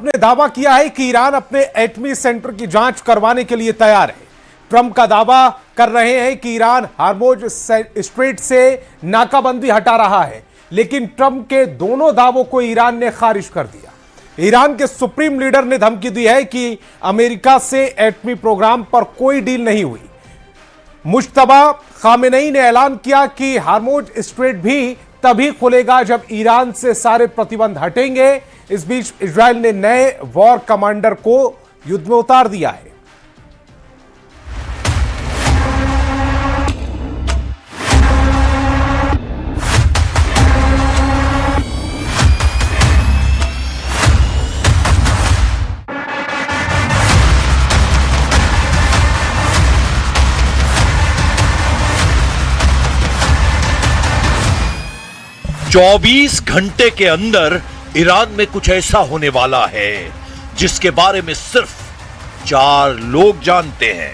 ने दावा किया है कि ईरान अपने एटमी सेंटर की जांच करवाने के लिए तैयार है। ट्रंप का दावा कर रहे हैं कि ईरान हार्मोज स्ट्रेट से नाकाबंदी हटा रहा है, लेकिन ट्रंप के दोनों दावों को ईरान ने खारिज कर दिया। ईरान के सुप्रीम लीडर ने धमकी दी है कि अमेरिका से एटमी प्रोग्राम पर कोई डील नहीं हुई। मुश्तबा खामेनेई ने ऐलान किया कि हार्मोज स्ट्रेट भी तभी खुलेगा जब ईरान से सारे प्रतिबंध हटेंगे। इस बीच इजरायल ने नए वॉर कमांडर को युद्ध में उतार दिया है। चौबीस घंटे के अंदर ईरान में कुछ ऐसा होने वाला है जिसके बारे में सिर्फ 4 लोग जानते हैं।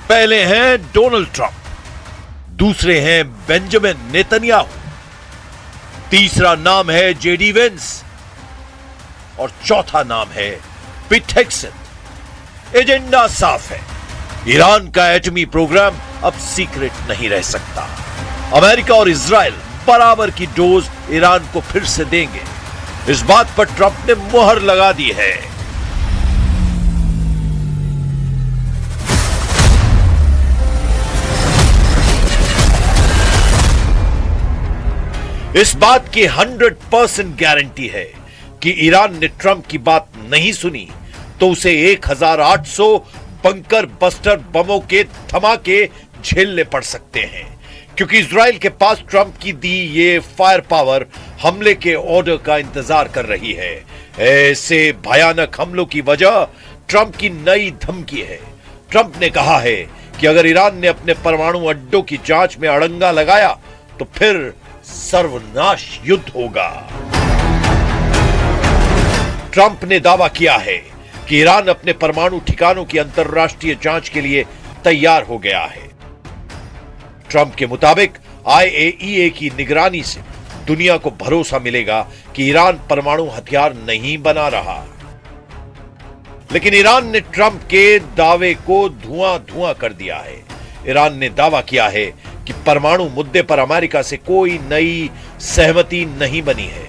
पहले हैं डोनाल्ड ट्रंप, दूसरे हैं बेंजामिन नेतन्याहू, तीसरा नाम है जेडी वेंस और चौथा नाम है पिट हेग्सेथ। एजेंडा साफ है, ईरान का एटमी प्रोग्राम अब सीक्रेट नहीं रह सकता। अमेरिका और इजराइल बराबर की डोज ईरान को फिर से देंगे, इस बात पर ट्रंप ने मुहर लगा दी है। इस बात की 100% गारंटी है कि ईरान ने ट्रंप की बात नहीं सुनी तो उसे 1800 बंकर बस्टर बमों के धमाके झेलने पड़ सकते हैं, क्योंकि इजराइल के पास ट्रंप की दी ये फायर पावर हमले के ऑर्डर का इंतजार कर रही है। ऐसे भयानक हमलों की वजह ट्रंप की नई धमकी है। ट्रंप ने कहा है कि अगर ईरान ने अपने परमाणु अड्डों की जांच में अड़ंगा लगाया तो फिर सर्वनाश युद्ध होगा। ट्रंप ने दावा किया है कि ईरान अपने परमाणु ठिकानों की अंतरराष्ट्रीय जांच के लिए तैयार हो गया है। ट्रंप के मुताबिक IAEA की निगरानी से दुनिया को भरोसा मिलेगा कि ईरान परमाणु हथियार नहीं बना रहा। लेकिन ईरान ने ट्रंप के दावे को धुआं कर दिया है। ईरान ने दावा किया है कि परमाणु मुद्दे पर अमेरिका से कोई नई सहमति नहीं बनी है।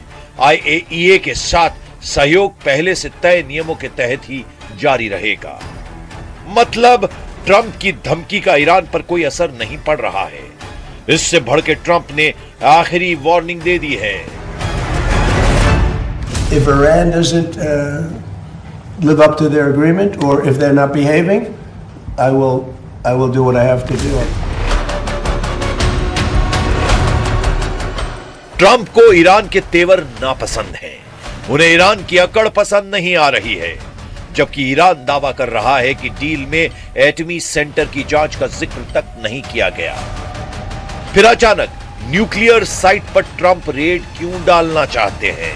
IAEA के साथ सहयोग पहले से तय नियमों के तहत ही जारी रहेगा। मतलब ट्रंप की धमकी का ईरान पर कोई असर नहीं पड़ रहा है। इससे भड़के ट्रंप ने आखिरी वार्निंग दे दी है। If Iran doesn't live up to their agreement or if they're not behaving, I will do what I have to do. Trump को ईरान के तेवर नापसंद हैं। उन्हें ईरान की अकड़ पसंद नहीं आ रही है, जबकि ईरान दावा कर रहा है कि डील में एटमी सेंटर की जांच का जिक्र तक नहीं किया गया। फिर अचानक न्यूक्लियर साइट पर ट्रंप रेड क्यों डालना चाहते हैं?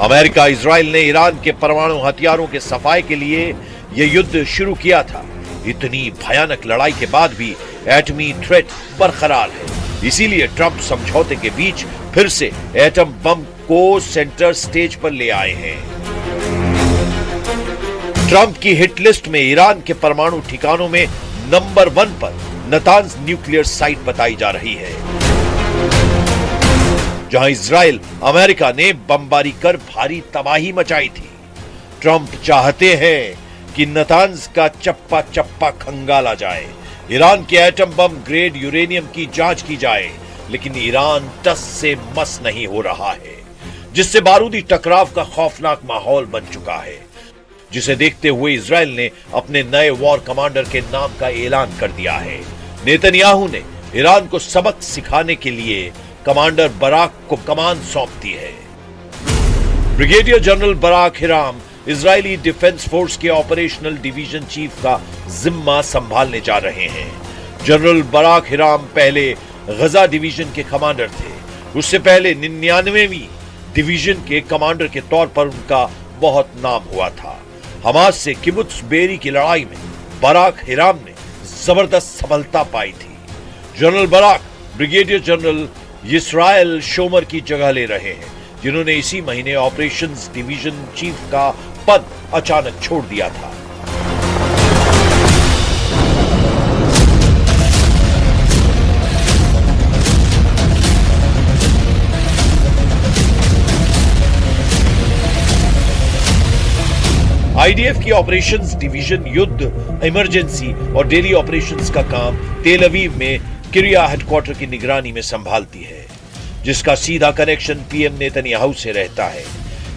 अमेरिका इजराइल ने ईरान के परमाणु हथियारों के सफाई के लिए यह युद्ध शुरू किया था। इतनी भयानक लड़ाई के बाद भी एटमी थ्रेट बरकरार है। इसीलिए ट्रंप समझौते के बीच फिर से एटम बम को सेंटर स्टेज पर ले आए हैं। ट्रंप की हिट लिस्ट में ईरान के परमाणु ठिकानों में नंबर 1 पर नतांज न्यूक्लियर साइट बताई जा रही है, जहां इजराइल अमेरिका ने बमबारी कर भारी तबाही मचाई थी। ट्रंप चाहते हैं कि नतांज का चप्पा चप्पा खंगाला जाए, ईरान के एटम बम ग्रेड यूरेनियम की जांच की जाए, लेकिन ईरान टस से मस नहीं हो रहा है, जिससे बारूदी टकराव का खौफनाक माहौल बन चुका है, जिसे देखते हुए इजराइल ने अपने नए वॉर कमांडर के नाम का ऐलान कर दिया है। नेतन्याहू ने ईरान को सबक सिखाने के लिए कमांडर बराक को कमान सौंप दी है। Brigadier general Barak Hiram Israeli defence force के ऑपरेशनल डिवीजन चीफ का जिम्मा संभालने जा रहे हैं। जनरल बराक हिराम पहले गजा डिवीजन के कमांडर थे। उससे पहले 99वीं डिवीजन के कमांडर के तौर पर उनका बहुत नाम हुआ था। हमास से किबुत्स बेरी की लड़ाई में बराक हिराम ने जबरदस्त सफलता पाई थी। General Barak brigadier general Israel Shomer की जगह ले रहे हैं, जिन्होंने इसी महीने ऑपरेशंस डिवीजन चीफ का पद अचानक छोड़ दिया था। आईडीएफ की ऑपरेशंस डिवीजन युद्ध, इमरजेंसी और डेली ऑपरेशंस का काम तेल अवीव में किरिया हेडक्वार्टर की निगरानी में संभालती है, जिसका सीधा कनेक्शन पीएम नेतन्याहू से रहता है।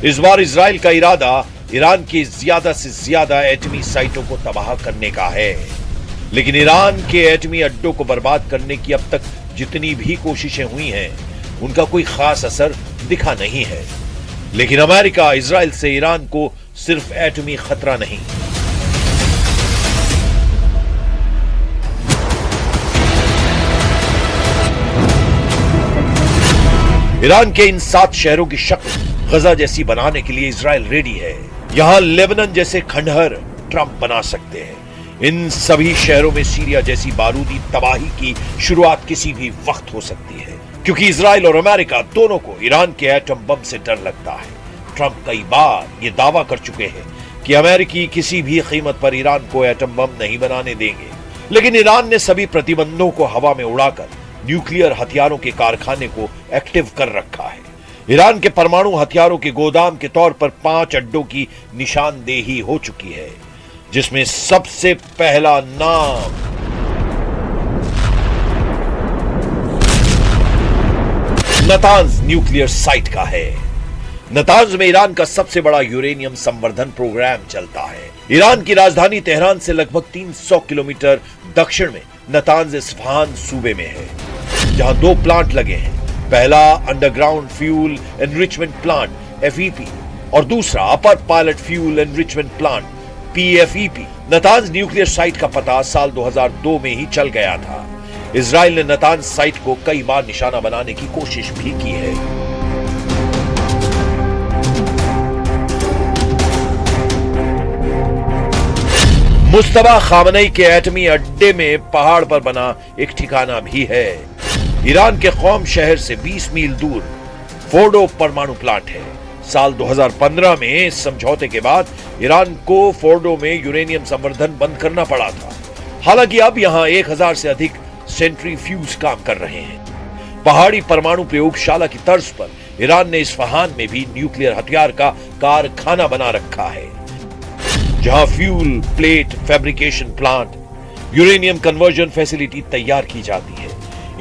इस बार इजराइल का इरादा ईरान की ज्यादा से ज्यादा एटमी साइटों को तबाह करने का है, लेकिन ईरान के एटमी अड्डों को बर्बाद करने की अब तक जितनी भी कोशिशें हुई हैं, उनका कोई खास असर दिखा नहीं है। लेकिन अमेरिका इजराइल से ईरान को सिर्फ एटमी खतरा नहीं, ईरान के इन 7 शहरों की शक्ल गजा जैसी बनाने के लिए इजराइल रेडी है। यहां लेबनान जैसे खंडहर ट्रंप बना सकते हैं। इन सभी शहरों में सीरिया जैसी बारूदी तबाही की शुरुआत किसी भी वक्त हो सकती है, क्योंकि इजराइल और अमेरिका दोनों को ईरान के एटम बम से डर लगता है। ट्रंप कई बार ये दावा कर चुके हैं कि अमेरिकी किसी भी कीमत पर ईरान को एटम बम नहीं बनाने देंगे, लेकिन ईरान ने सभी प्रतिबंधों को हवा में उड़ाकर न्यूक्लियर हथियारों के कारखाने को एक्टिव कर रखा है। ईरान के परमाणु हथियारों के गोदाम के तौर पर 5 अड्डों की निशानदेही हो चुकी है, जिसमें सबसे पहला नाम नतांज न्यूक्लियर साइट का है। नतांज में ईरान का सबसे बड़ा यूरेनियम संवर्धन प्रोग्राम चलता है। ईरान की राजधानी तेहरान से लगभग 300 किलोमीटर दक्षिण में नतांज इस्फहान सूबे में है, जहां 2 प्लांट लगे हैं। पहला underground fuel enrichment plant FEP और दूसरा upper pilot fuel enrichment plant PFEP। Natanz nuclear site का पता साल 2002 में ही चल गया था। इजराइल ने नतांज साइट को कई बार निशाना बनाने की कोशिश भी की है। मुस्तफा खामनेई के एटमी अड्डे में पहाड़ पर बना एक ठिकाना भी है। ईरान के कौम शहर से 20 मील दूर फोर्डो परमाणु प्लांट है। साल 2015 में इस समझौते के बाद ईरान को फोर्डो में यूरेनियम संवर्धन बंद करना पड़ा था। हालांकि अब यहां 1000 से अधिक सेंट्रीफ्यूज काम कर रहे हैं। पहाड़ी परमाणु प्रयोगशाला की तर्ज पर ईरान ने इस्फहान में भी न्यूक्लियर हथियार का कारखाना बना रखा है, जहां fuel plate fabrication plant, uranium conversion facility तैयार की जाती है।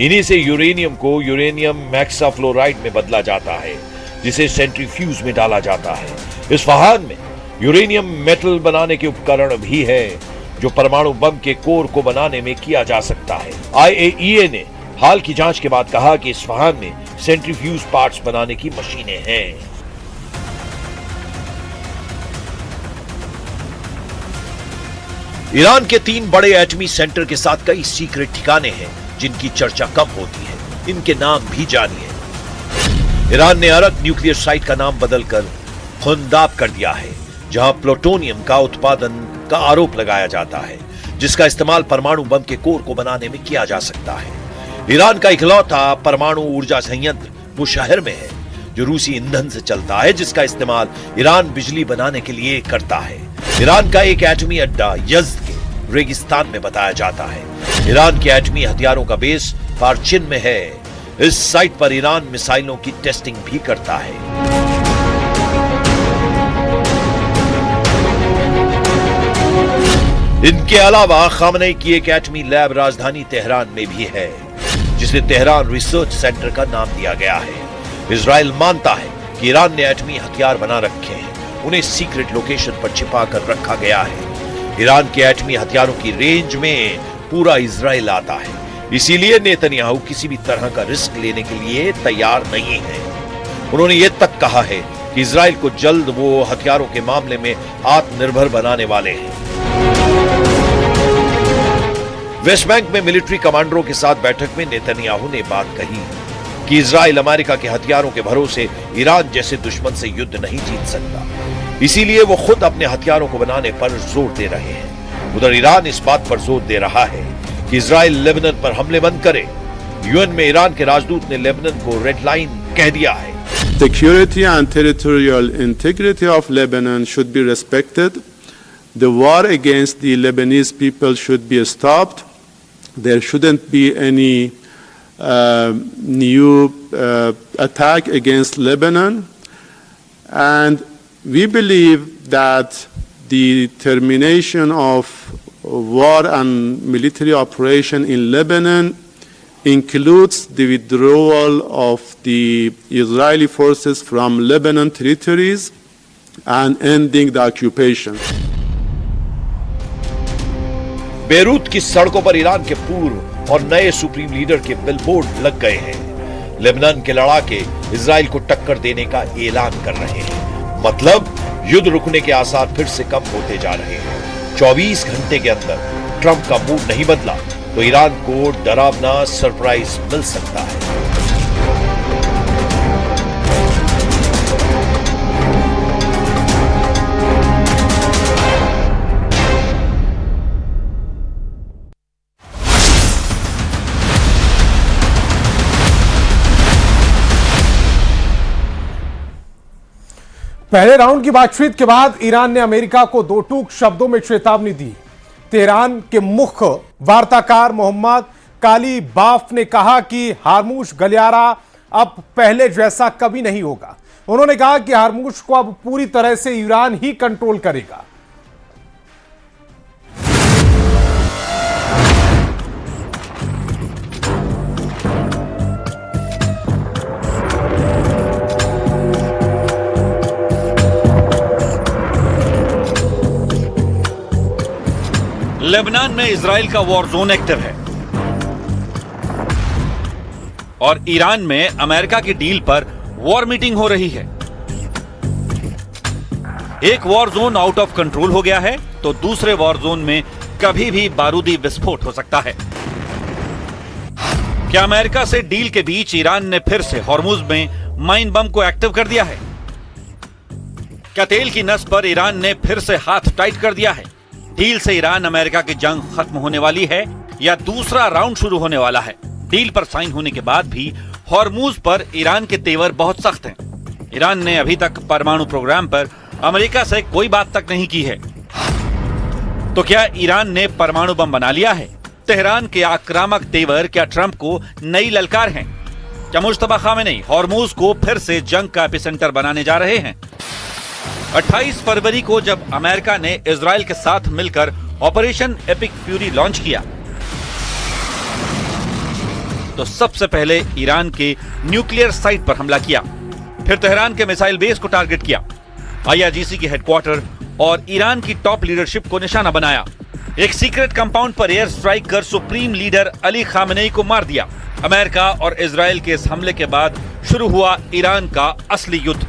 इन्हीं से यूरेनियम को यूरेनियम मैक्साफ्लोराइड में बदला जाता है, जिसे सेंट्रीफ्यूज में डाला जाता है। इस्फहान में यूरेनियम मेटल बनाने के उपकरण भी है, जो परमाणु बम के कोर को बनाने में किया जा सकता है। IAEA ने हाल की जांच के बाद कहा कि इस्फहान में सेंट्रीफ्यूज पार्ट्स बनाने की मशीनें हैं। ईरान के 3 बड़े एटमी सेंटर के साथ कई सीक्रेट ठिकाने हैं, जिनकी चर्चा कम होती है। इनके नाम भी जानिए। ईरान ने अरक न्यूक्लियर साइट का नाम बदलकर खुंदाब कर दिया है, जहां प्लूटोनियम का उत्पादन का आरोप लगाया जाता है, जिसका इस्तेमाल परमाणु बम के कोर को बनाने में किया जा सकता है। ईरान का इकलौता परमाणु ऊर्जा संयंत्र वो शहर में है, जो रूसी ईंधन से चलता है, जिसका इस्तेमाल ईरान बिजली बनाने के लिए करता है। ईरान का एक एटमी अड्डा यज़्द के रेगिस्तान में बताया जाता है। ईरान के एटमी हथियारों का बेस पार्चिन में है। इस साइट पर ईरान मिसाइलों की टेस्टिंग भी करता है। इनके अलावा खामनेई की एक एटमी लैब राजधानी तेहरान में भी है, जिसे तेहरान रिसर्च सेंटर का नाम दिया गया है। इजराइल मानता है कि ईरान ने एटमी हथियार बना रखे हैं, उन्हें सीक्रेट लोकेशन पर छिपा कर रखा गया है। ईरान के एटमी हथियारों की रेंज में पूरा इजराइल आता है, इसीलिए नेतन्याहू किसी भी तरह का रिस्क लेने के लिए तैयार नहीं है। उन्होंने यह तक कहा है कि इजराइल को जल्द वो हथियारों के मामले में आत्मनिर्भर बनाने वाले हैं। वेस्ट बैंक में मिलिट्री कमांडरों के साथ बैठक में नेतन्याहू ने बात कही कि इजराइल अमेरिका के हथियारों के भरोसे ईरान जैसे दुश्मन से युद्ध नहीं जीत सकता, इसीलिए वो खुद अपने हथियारों को बनाने पर जोर दे रहे हैं। उधर ईरान इस बात पर जोर दे रहा है कि इजराइल लेबनान पर हमले बंद करे। यूएन में ईरान के राजदूत ने लेबनान को रेड लाइन कह दिया है। Security and territorial integrity of Lebanon should be respected. The war against the Lebanese people should be stopped. There shouldn't be any new attack against Lebanon. And we believe that the termination of war and military operation in Lebanon includes the withdrawal of the Israeli forces from Lebanon territories and ending the occupation. Beirut की सड़कों पर Iran के पूर्व और नए supreme leader के billboard लग गए हैं। लेबनान के लड़ाके इजराइल को टक्कर देने का ऐलान कर रहे हैं। मतलब युद्ध रुकने के आसार फिर से कम होते जा रहे हैं। 24 घंटे के अंदर ट्रंप का मूड नहीं बदला तो ईरान को डरावना सरप्राइज मिल सकता है। पहले राउंड की बातचीत के बाद ईरान ने अमेरिका को दो टूक शब्दों में चेतावनी दी। तेहरान के मुख्य वार्ताकार मोहम्मद कालीबाफ ने कहा कि हार्मुज गलियारा अब पहले जैसा कभी नहीं होगा। उन्होंने कहा कि हार्मुज को अब पूरी तरह से ईरान ही कंट्रोल करेगा। लेबनान में इजराइल का वॉर जोन एक्टिव है और ईरान में अमेरिका की डील पर वॉर मीटिंग हो रही है। एक war zone out of control हो गया है तो दूसरे वॉर जोन में कभी भी बारूदी विस्फोट हो सकता है। क्या अमेरिका से डील के बीच ईरान ने फिर से हॉर्मुज में माइन बम को एक्टिव कर दिया है? क्या तेल की नस पर ईरान ने फिर से हाथ टाइट कर दिया है? डील से ईरान अमेरिका की जंग खत्म होने वाली है या दूसरा राउंड शुरू होने वाला है? डील पर साइन होने के बाद भी हॉर्मुज पर ईरान के तेवर बहुत सख्त हैं। ईरान ने अभी तक परमाणु प्रोग्राम पर अमेरिका से कोई बात तक नहीं की है। तो क्या ईरान ने परमाणु बम बना लिया है? तेहरान के आक्रामक तेवर क्या ट्रंप को नई ललकार हैं? क्या मुश्तबा खामेनी हॉर्मुज को फिर से जंग का एपिसेंटर बनाने जा रहे हैं? 28 फरवरी को जब अमेरिका ने इजराइल के साथ मिलकर ऑपरेशन एपिक फ्यूरी लॉन्च किया तो सबसे पहले ईरान के न्यूक्लियर साइट पर हमला किया, फिर तेहरान के मिसाइल बेस को टारगेट किया, IRGC के हेडक्वार्टर और ईरान की टॉप लीडरशिप को निशाना बनाया। एक सीक्रेट कंपाउंड पर एयर स्ट्राइक कर सुप्रीम लीडर अली खामेनी को मार दिया। अमेरिका और इजराइल के इस हमले के बाद शुरू हुआ ईरान का असली युद्ध।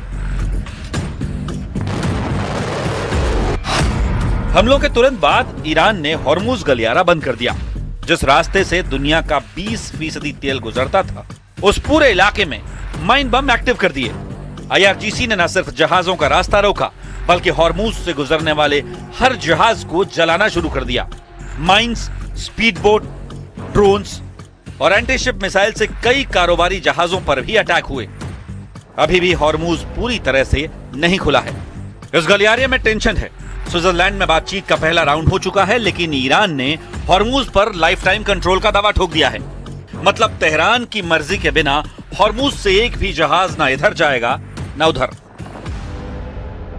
हमलों के तुरंत बाद ईरान ने हॉर्मुज गलियारा बंद कर दिया। जिस रास्ते से दुनिया का 20% तेल गुजरता था उस पूरे इलाके में माइन बम एक्टिव कर दिए। IRGC ने न सिर्फ जहाजों का रास्ता रोका बल्कि हॉर्मुज से गुजरने वाले हर जहाज को जलाना शुरू कर दिया। माइंस, स्पीड बोट, ड्रोन्स और एंटीशिप मिसाइल से कई कारोबारी जहाजों पर भी अटैक हुए। अभी भी हॉर्मुज पूरी तरह से नहीं खुला है। इस गलियारे में टेंशन है। स्विट्जरलैंड में बातचीत का पहला राउंड हो चुका है लेकिन ईरान ने हॉर्मुज पर लाइफ टाइम कंट्रोल का दावा ठोक दिया है। मतलब तेहरान की मर्जी के बिना हॉर्मुज से एक भी जहाज ना इधर जाएगा ना उधर।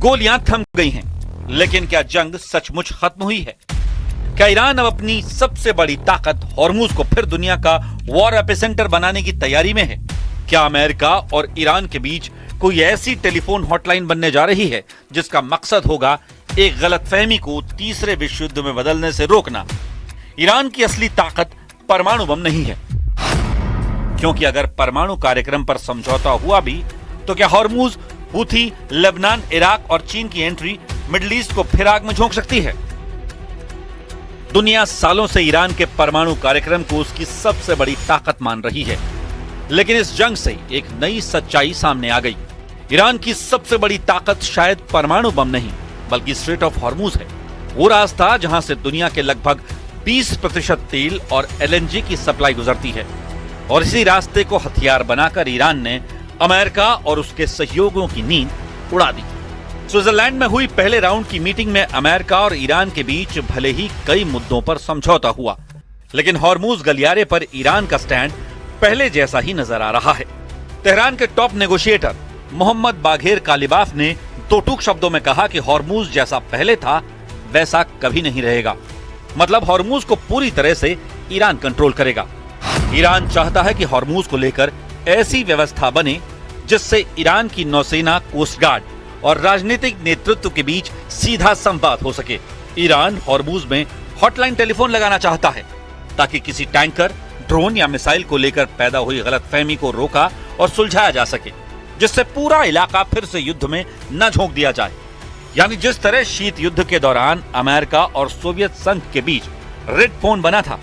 गोलियां थम गई हैं। लेकिन क्या जंग सचमुच खत्म हुई है? क्या ईरान अब अपनी सबसे बड़ी ताकत हॉर्मुज को फिर दुनिया का वॉर एपिसेंटर बनाने की तैयारी में है? क्या अमेरिका और ईरान के बीच कोई ऐसी टेलीफोन हॉटलाइन बनने जा रही है जिसका मकसद होगा एक गलतफहमी को तीसरे विश्व युद्ध में बदलने से रोकना? ईरान की असली ताकत परमाणु बम नहीं है, क्योंकि अगर परमाणु कार्यक्रम पर समझौता हुआ भी तो क्या हॉर्मुज, हूथी, लेबनान, इराक और चीन की एंट्री मिडिल ईस्ट को फिर आग में झोंक सकती है? दुनिया सालों से ईरान के परमाणु कार्यक्रम को उसकी सबसे बड़ी ताकत मान रही है, लेकिन इस जंग से एक नई सच्चाई सामने आ गई। ईरान की सबसे बड़ी ताकत शायद परमाणु बम नहीं बल्कि स्ट्रेट ऑफ हॉर्मुज है, वो रास्ता जहां से दुनिया के लगभग 20% तेल और एलएनजी की सप्लाई गुजरती है। और इसी रास्ते को हथियार बनाकर ईरान ने अमेरिका और उसके सहयोगियों की नींद उड़ा दी। स्विट्जरलैंड में हुई पहले राउंड की मीटिंग में अमेरिका और ईरान के बीच भले ही कई मुद्दों पर समझौता हुआ, लेकिन हॉर्मुज गलियारे पर ईरान का स्टैंड पहले जैसा ही नजर आ रहा है। तेहरान के टॉप नेगोशिएटर मोहम्मद बाघेर कालिबाफ ने दो टूक शब्दों में कहा कि हॉर्मुज जैसा पहले था वैसा कभी नहीं रहेगा। मतलब हॉर्मुज को पूरी तरह से ईरान कंट्रोल करेगा। ईरान चाहता है कि हॉर्मुज को लेकर ऐसी व्यवस्था बने जिससे ईरान की नौसेना, कोस्ट गार्ड और राजनीतिक नेतृत्व के बीच सीधा संवाद हो सके। ईरान हॉर्मुज में हॉटलाइन टेलीफोन लगाना चाहता है ताकि किसी टैंकर, ड्रोन या मिसाइल को लेकर पैदा हुई गलतफहमी को रोका और सुलझाया जा सके, जिससे पूरा इलाका फिर से युद्ध में न झोंक दिया जाए। यानी जिस तरह शीत युद्ध के दौरान अमेरिका और सोवियत संघ के बीच रेड फोन बना था,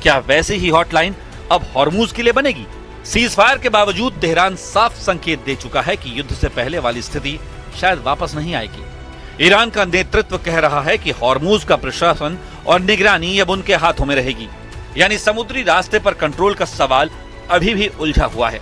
क्या वैसे ही हॉटलाइन अब हॉर्मुज के लिए बनेगी? सीजफायर के बावजूद तेहरान साफ संकेत दे चुका है कि युद्ध से पहले वाली स्थिति शायद वापस नहीं आएगी। ईरान का नेतृत्व कह रहा है कि हॉर्मुज का प्रशासन और निगरानी अब उनके हाथों में रहेगी। यानी समुद्री रास्ते पर कंट्रोल का सवाल अभी भी उलझा हुआ है।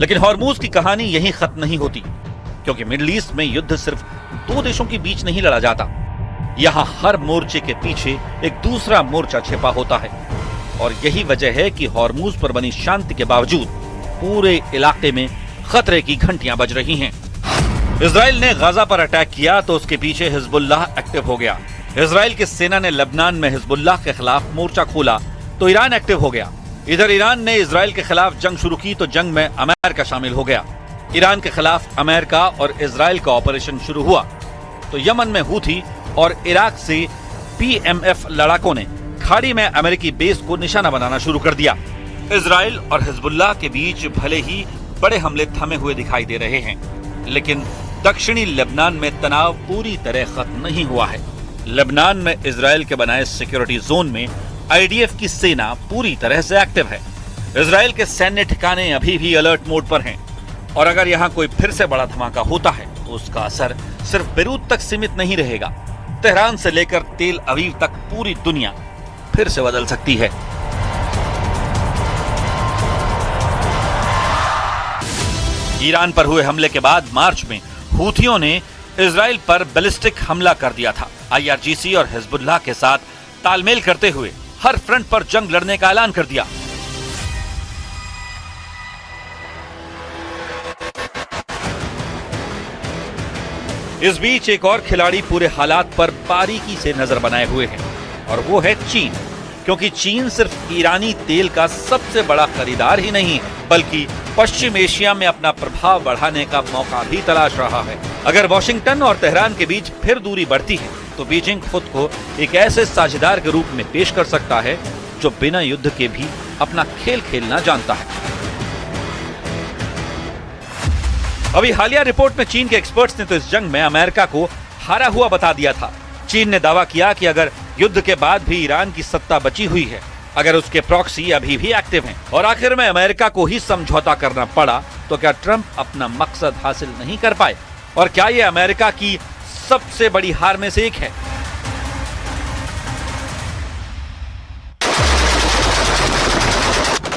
लेकिन हॉर्मुज की कहानी यहीं खत्म नहीं होती, क्योंकि मिडिल ईस्ट में युद्ध सिर्फ दो देशों के बीच नहीं लड़ा जाता। यहाँ हर मोर्चे के पीछे एक दूसरा मोर्चा छिपा होता है, और यही वजह है कि हॉर्मुज पर बनी शांति के बावजूद पूरे इलाके में खतरे की घंटियां बज रही हैं। इजराइल ने गाजा पर अटैक किया तो उसके पीछे हिजबुल्लाह एक्टिव हो गया। इजराइल की सेना ने लेबनान में हिजबुल्लाह के खिलाफ मोर्चा खोला तो ईरान एक्टिव हो गया। इधर ईरान ने इजराइल के खिलाफ जंग शुरू की तो जंग में अमेरिका शामिल हो गया। ईरान के खिलाफ अमेरिका और इजराइल का ऑपरेशन शुरू हुआ तो यमन में हूथी और इराक से पीएमएफ लड़ाकों ने खाड़ी में अमेरिकी बेस को निशाना बनाना शुरू कर दिया। इजराइल और हिजबुल्लाह के बीच भले ही बड़े हमले थमे हुए दिखाई दे रहे हैं, लेकिन दक्षिणी लेबनान में तनाव पूरी तरह खत्म नहीं हुआ है। लेबनान में इजराइल के बनाए सिक्योरिटी जोन में आईडीएफ की सेना पूरी तरह से एक्टिव है। इजराइल के सैन्य ठिकाने अभी भी अलर्ट मोड पर हैं, और अगर यहाँ कोई फिर से बड़ा धमाका होता है तो उसका असर सिर्फ बेरूत तक सीमित नहीं रहेगा। तेहरान से लेकर तेल अवीव तक पूरी दुनिया फिर से बदल सकती है। ईरान पर हुए हमले के बाद मार्च में हूथियों ने इजराइल पर बैलिस्टिक हमला कर दिया था। आईआरजीसी और हिजबुल्लाह के साथ तालमेल करते हुए हर फ्रंट पर जंग लड़ने का ऐलान कर दिया। इस बीच एक और खिलाड़ी पूरे हालात पर बारीकी से नजर बनाए हुए है, और वो है चीन। क्योंकि चीन सिर्फ ईरानी तेल का सबसे बड़ा खरीदार ही नहीं है, बल्कि पश्चिम एशिया में अपना प्रभाव बढ़ाने का मौका भी तलाश रहा है। अगर वॉशिंगटन और तेहरान के बीच फिर दूरी बढ़ती है तो बीजिंग खुद को एक ऐसे साझेदार के रूप में पेश कर सकता है जो बिना युद्ध के भी अपना खेल खेलना जानता है। अभी हालिया रिपोर्ट में चीन के एक्सपर्ट्स ने तो इस जंग में अमेरिका को हारा हुआ बता दिया था। चीन ने दावा किया कि अगर युद्ध के बाद भी ईरान की सत्ता बची हुई है, अगर उसके प्रॉक्सी अभी भी एक्टिव हैं, और आखिर में अमेरिका को ही समझौता करना पड़ा, तो क्या ट्रंप अपना मकसद हासिल नहीं कर पाए? और क्या ये अमेरिका की सबसे बड़ी हार में से एक है?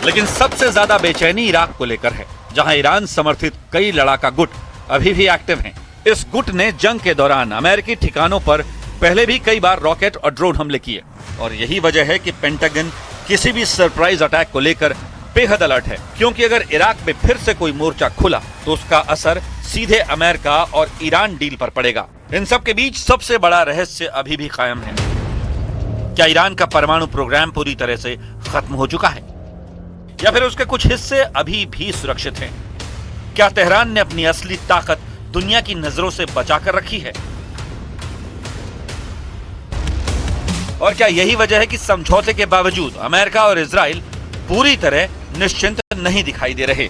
लेकिन सबसे ज्यादा बेचैनी इराक को लेकर है, जहां ईरान समर्थित कई लड़ाका गुट अभी भी एक्टिव हैं। इस गुट ने जंग के दौरान अमेरिकी ठिकानों पर पहले भी कई बार रॉकेट और ड्रोन हमले किए और यही वजह है कि पेंटागन किसी भी सरप्राइज अटैक को लेकर बेहद अलर्ट है, क्योंकि अगर इराक में फिर से कोई मोर्चा खुला तो उसका असर सीधे अमेरिका और ईरान डील पर पड़ेगा। इन सब के बीच सबसे बड़ा रहस्य अभी भी कायम है। क्या ईरान का परमाणु प्रोग्राम पूरी तरह से खत्म हो चुका है या फिर उसके कुछ हिस्से अभी भी सुरक्षित हैं? क्या तेहरान ने अपनी असली ताकत दुनिया की नजरों से बचाकर रखी है? और क्या यही वजह है कि समझौते के बावजूद अमेरिका और इजराइल पूरी तरह निश्चिंत नहीं दिखाई दे रहे?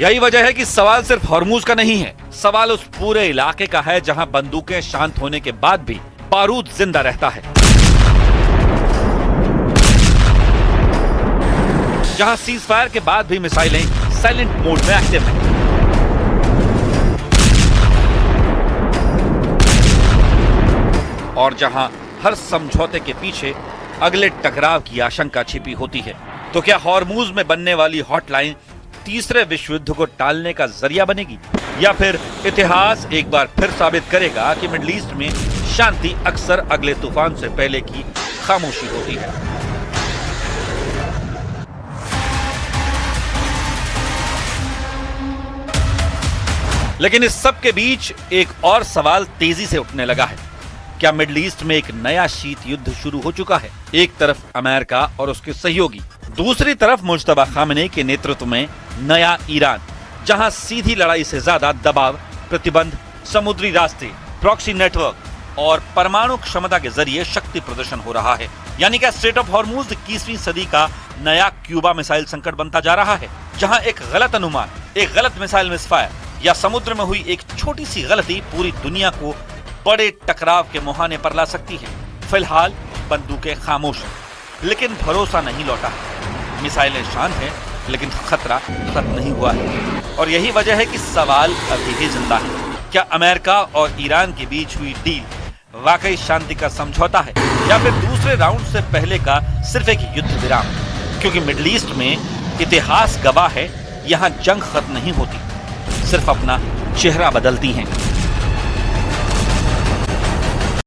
यही वजह है कि सवाल सिर्फ हॉर्मूज का नहीं है, सवाल उस पूरे इलाके का है जहां बंदूकें शांत होने के बाद भी बारूद जिंदा रहता है, जहां सीज फायर के बाद भी मिसाइलें साइलेंट मोड में एक्टिव हैं। और जहां हर समझौते के पीछे अगले टकराव की आशंका छिपी होती है। तो क्या हॉर्मूज में बनने वाली हॉटलाइन तीसरे विश्व युद्ध को टालने का जरिया बनेगी, या फिर इतिहास एक बार फिर साबित करेगा कि मिडिल ईस्ट में शांति अक्सर अगले तूफान से पहले की खामोशी होती है? लेकिन इस सब के बीच एक और सवाल तेजी से उठने लगा है। क्या मिडिल ईस्ट में एक नया शीत युद्ध शुरू हो चुका है? एक तरफ अमेरिका और उसके सहयोगी, दूसरी तरफ मुज्तबा खामेनी के नेतृत्व में नया ईरान, जहां सीधी लड़ाई से ज्यादा दबाव, प्रतिबंध, समुद्री रास्ते, प्रॉक्सी नेटवर्क और परमाणु क्षमता के जरिए शक्ति प्रदर्शन हो रहा है। यानी क्या स्ट्रेट ऑफ हॉर्मूज 21वीं सदी का नया क्यूबा मिसाइल संकट बनता जा रहा है, जहां एक गलत अनुमान, एक गलत मिसाइल मिसफायर या समुद्र में हुई एक छोटी सी गलती पूरी दुनिया को बड़े टकराव के मुहाने पर ला सकती है? फिलहाल बंदूकें खामोश हैं, लेकिन भरोसा नहीं लौटा है। मिसाइलें शांत हैं, लेकिन खतरा खत्म नहीं हुआ है। और यही वजह है कि सवाल अभी भी जिंदा है। क्या अमेरिका और ईरान के बीच हुई डील वाकई शांति का समझौता है, या फिर दूसरे राउंड से पहले का सिर्फ एक युद्ध विराम? क्योंकि मिडिल ईस्ट में इतिहास गवाह है, यहाँ जंग खत्म नहीं होती, सिर्फ अपना चेहरा बदलती हैं।